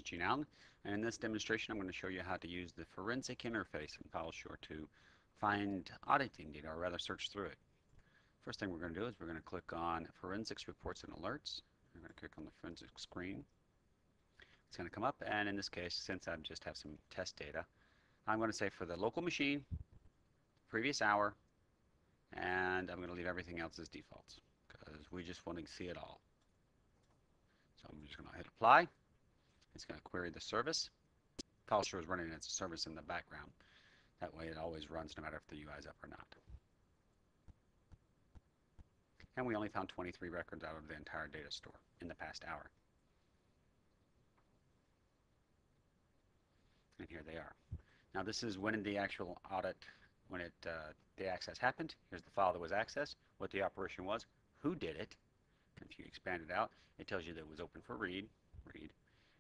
is Gene Allen, and in this demonstration I'm going to show you how to use the forensic interface in FileSure to find auditing data, or rather search through it. First thing we're going to do is we're going to click on Forensics Reports and Alerts. I'm going to click on the forensic screen. It's going to come up, and in this case, since I just have some test data, I'm going to say for the local machine, previous hour, and I'm going to leave everything else as defaults because we just want to see it all. So I'm just going to hit apply. It's going to query the service. FileSure is running as a service in the background. That way it always runs no matter if the UI is up or not. And we only found 23 records out of the entire data store in the past hour. And here they are. Now this is when the actual audit, when the access happened. Here's the file that was accessed, what the operation was, who did it. And if you expand it out, it tells you that it was open for read,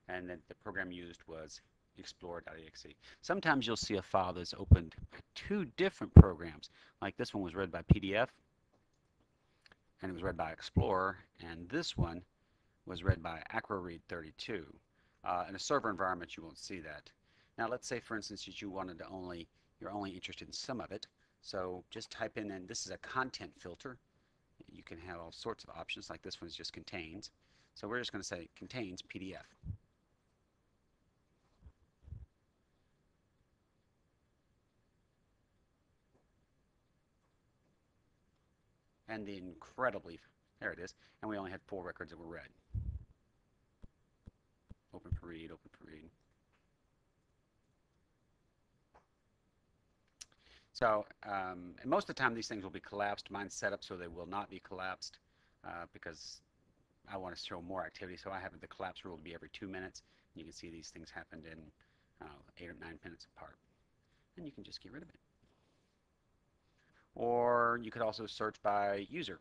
and that the program used was explorer.exe. Sometimes you'll see a file that's opened by two different programs. Like this one was read by PDF, and it was read by Explorer, and this one was read by AcroRead32. In a server environment, you won't see that. Now, let's say, for instance, that you wanted to you're only interested in some of it. So just type in, and this is a content filter. You can have all sorts of options, like this one's just contains. So we're just going to say contains PDF. And there it is, and we only had 4 records that were read. Open for read, open for read. So and most of the time these things will be collapsed. Mine's set up so they will not be collapsed because I want to show more activity. So I have the collapse rule to be every 2 minutes. You can see these things happened in 8 or 9 minutes apart. And you can just get rid of it. Or you could also search by user.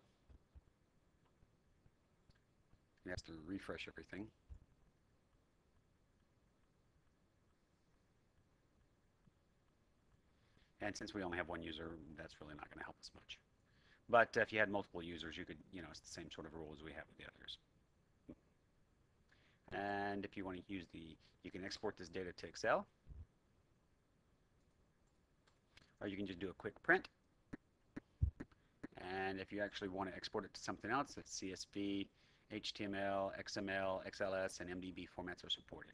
You have to refresh everything. And since we only have one user, that's really not going to help us much. But if you had multiple users, you could, it's the same sort of rule as we have with the others. And if you want to use you can export this data to Excel, or you can just do a quick print. And if you actually want to export it to something else, that's CSV, HTML, XML, XLS, and MDB formats are supported.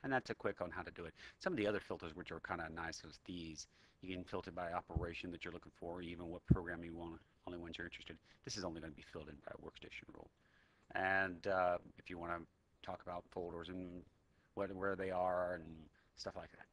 And that's a quick on how to do it. Some of the other filters which are kind of nice is these. You can filter by operation that you're looking for, even what program you want, only ones you're interested in. This is only going to be filled in by a workstation rule. And if you want to talk about folders and where they are and stuff like that.